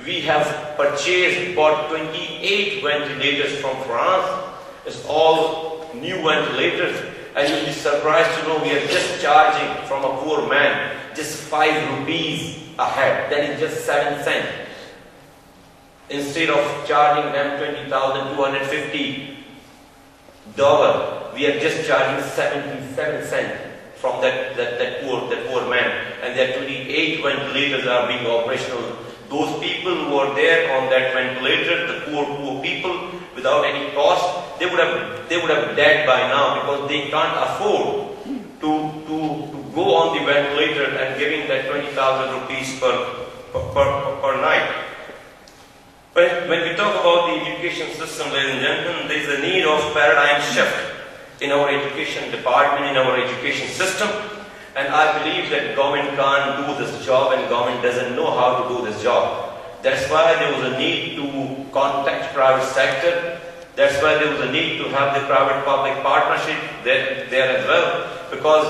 We have purchased about 28 ventilators from France. It's all new ventilators. And you'll be surprised to know we are just charging from a poor man just 5 rupees a head. That is just 7 cents. Instead of charging them $20,250, we are just charging 77 cents from that poor man. And there are 28 ventilators are being operational. Those people who are there on that ventilator, the poor people, without any cost, they would have died by now, because they can't afford to go on the ventilator and giving that 20,000 rupees per night. But when we talk about the education system, ladies and gentlemen, there is a need of paradigm shift in our education department, in our education system. And I believe that government can't do this job, and government doesn't know how to do this job. That's why there was a need to contact private sector. That's why there was a need to have the private-public partnership there as well, because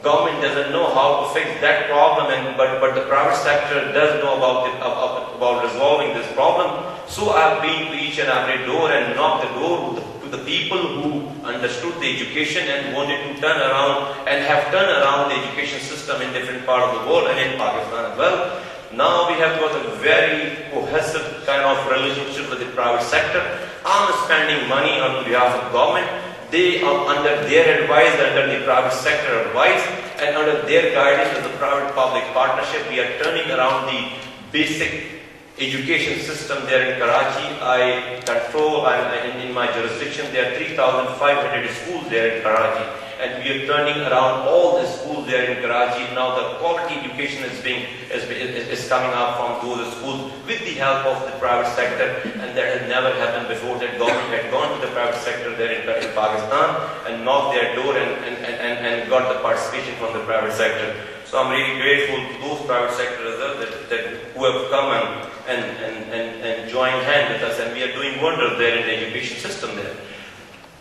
government doesn't know how to fix that problem, but the private sector does know about resolving this problem. So I have been to each and every door and knocked the door to the people who understood the education and wanted to turn around and have turned around the education system in different parts of the world and in Pakistan as well. Now we have got a very cohesive kind of relationship with the private sector. I'm spending money on behalf of government. They are under their advice, under the private sector advice, and under their guidance as a private-public partnership, we are turning around the basic education system there in Karachi. I control, and in my jurisdiction, there are 3,500 schools there in Karachi, and we are turning around all the schools there in Karachi. Now the quality education is coming out from those schools with the help of the private sector, and that has never happened before. That government had gone to the private sector there in Pakistan and knocked their door and got the participation from the private sector. So I'm really grateful to those private sectors who have come and joined hand with us, and we are doing wonders there in the education system there.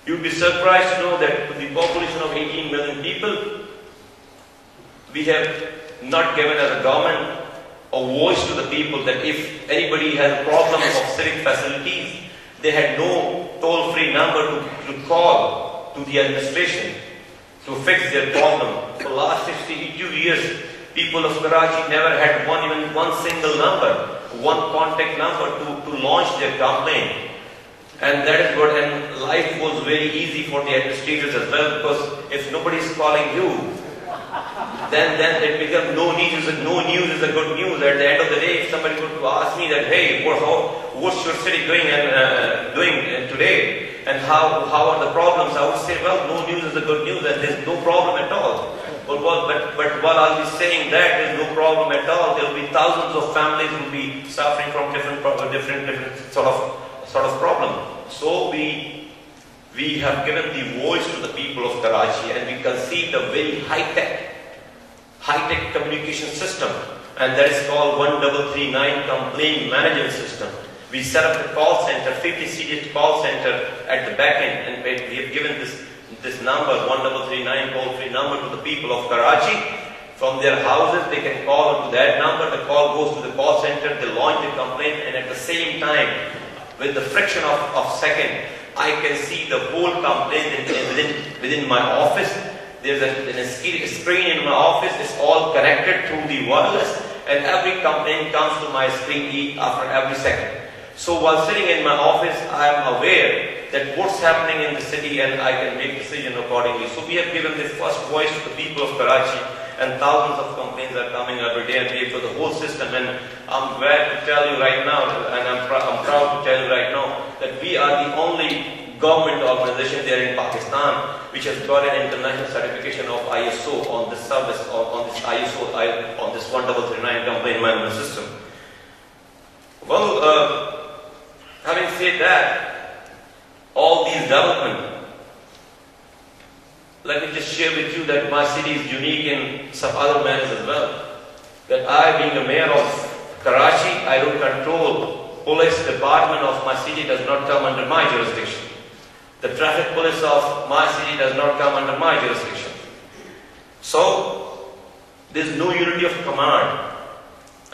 You'd be surprised to know that with the population of 18 million people, we have not given as a government a voice to the people, that if anybody has a problem of civic facilities, they had no toll-free number to call to the administration to fix their problem. For the last 62 years, people of Karachi never had even one single number, one contact number to launch their complaint. And that is what, and life was very easy for the administrators as well, because if nobody is calling you, then it becomes no news is a good news. At the end of the day, if somebody were to ask me that, hey, what's your city doing today, and how are the problems, I would say, well, no news is a good news, and there's no problem at all. But while I'll be saying that there's no problem at all, there will be thousands of families who will be suffering from different sort of problem. So we have given the voice to the people of Karachi, and we conceived a very high-tech communication system, and that is called 1339 complaint management system. We set up the call center, 50-seated call center at the back end, and we have given this number, 1339 toll-free number, to the people of Karachi. From their houses, they can call to that number. The call goes to the call center, they launch the complaint, and at the same time, with the fraction of second, I can see the whole complaint within my office. There's a screen in my office. It's all connected through the wireless, and every complaint comes to my screen after every second. So while sitting in my office, I am aware that what's happening in the city, and I can make decision accordingly. So we have given this first voice to the people of Karachi, and thousands of complaints are coming every day, and we have for the whole system. And I'm glad to tell you right now, and I'm proud to tell you right now, that we are the only government organization there in Pakistan which has got an international certification of ISO on this service, or on this ISO, on this 1339 complaint management system. Well, having said that, all these development, let me just share with you that my city is unique in some other manners as well. That I, being a mayor of Karachi, I don't control police department of my city, does not come under my jurisdiction. The traffic police of my city does not come under my jurisdiction. So, there is no unity of command.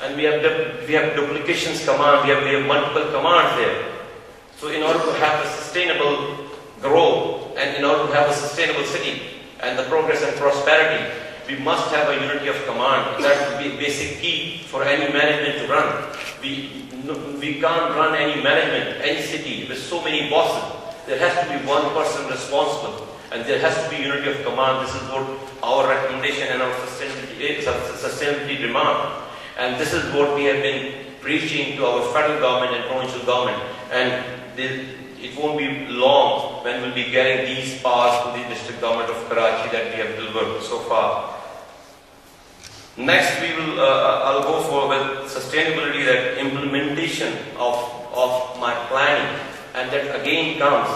And we have duplications command, we have multiple commands there. So in order to have a sustainable growth and in order to have a sustainable city and the progress and prosperity, we must have a unity of command. That's the basic key for any management to run. We can't run any management, any city with so many bosses. There has to be one person responsible and there has to be unity of command. This is what our recommendation and our sustainability demand. And this is what we have been preaching to our federal government and provincial government. And it won't be long when we'll be getting these powers to the district government of Karachi that we have delivered so far. Next, I'll go for with sustainability, that implementation of my planning, and that again comes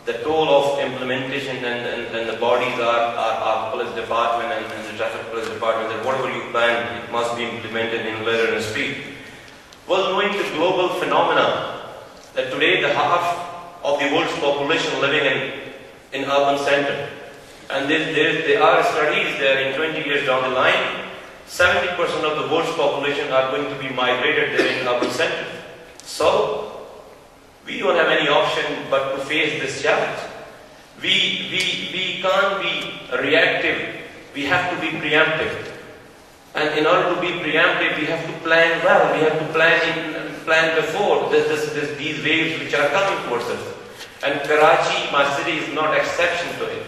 the toll of implementation and the bodies are police department and the traffic police department, that whatever you plan, it must be implemented in letter and speed. Well, knowing the global phenomena that today the half of the world's population living in urban center, and there are studies there in 20 years down the line, 70% of the world's population are going to be migrated there in urban center. So we don't have any option but to face this challenge. We can't be reactive. We have to be preemptive. And in order to be preemptive, we have to plan well. We have to plan before these waves which are coming towards us. And Karachi, my city, is not exception to it.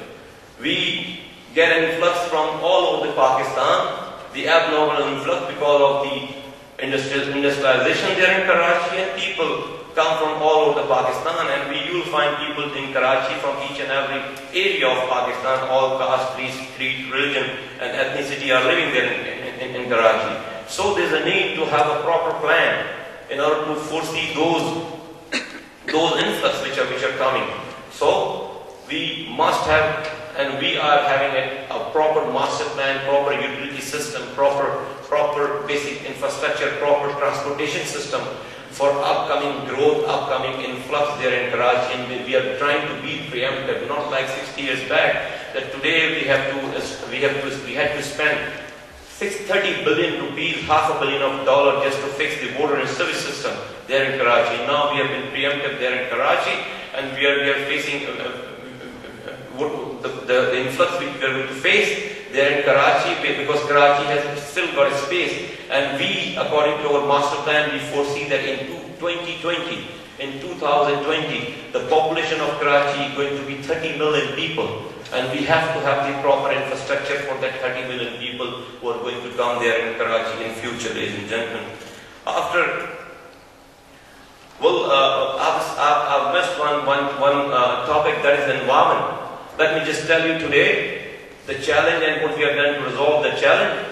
We get an influx from all over Pakistan, the abnormal influx because of the industrialization there in Karachi, and people come from all over Pakistan, and you will find people in Karachi from each and every area of Pakistan, all caste, creed, religion and ethnicity are living there in Karachi. So there's a need to have a proper plan in order to foresee those influx which are coming. So we must have, and we are having a proper master plan, proper utility system, proper basic infrastructure, proper transportation system for upcoming growth, upcoming influx there in Karachi. And we are trying to be preemptive, not like 60 years back, that today we had to spend 30 billion rupees, $500 million just to fix the water and sewage system there in Karachi. Now we have been preemptive there in Karachi, and we are facing the influx which we are going to face there in Karachi, because Karachi has still got a space, and we, according to our master plan, we foresee that in 2020, the population of Karachi is going to be 30 million people, and we have to have the proper infrastructure for that 30 million people who are going to come there in Karachi in future, ladies and gentlemen. I've missed one topic, that is environment. Let me just tell you today the challenge and what we have done to resolve the challenge,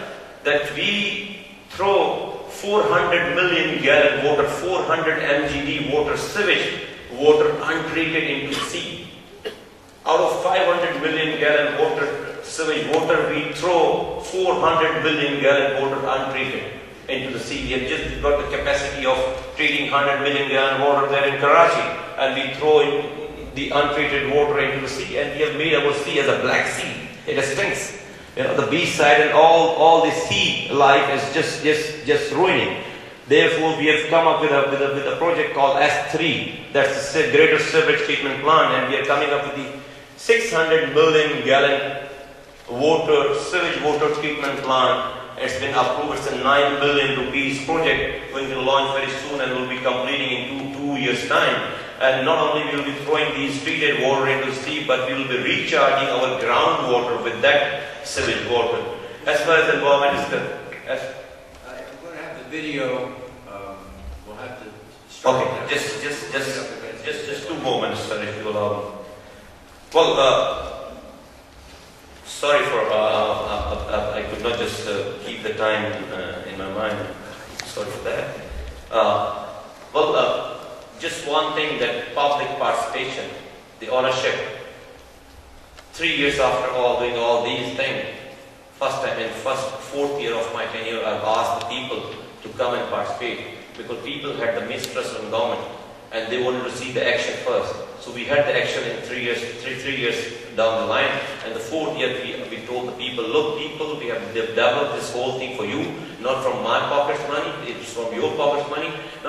that we throw 400 million gallon water, 400 mgd water, sewage water untreated into the sea. Out of 500 million gallon water, sewage water, we throw 400 million gallon water untreated into the sea. We have just got the capacity of treating 100 million gallon water there in Karachi, and we throw the untreated water into the sea, and we have made our sea as a black sea. It stinks. The beach side and all the sea life is just ruining. Therefore, we have come up with a project called S3, that's the Greater Sewage Treatment Plant, and we are coming up with the 600 million gallon sewage water treatment plant. It's been approved. It's a 9 billion rupees project, going to launch very soon and will be completing in two years' time. And not only will we be throwing these treated water into the sea, but we will be recharging our groundwater with that sewage water. As far as the environment is concerned, I'm going to have the video. We'll have to start. Okay, just 2 moments, sir, if you allow. Well, sorry for I could not just keep the time in my mind. Sorry for that. Just one thing, that public participation, the ownership. 3 years after doing all these things, first time in fourth year of my tenure, I've asked the people to come and participate, because people had the mistrust on government. and they wanted to see the action first. So we had the action in 3 years, three years down the line, and the 4th year we told the people, look people, we have developed this whole thing for you, not from my pocket's money, it's from your pocket's money. Now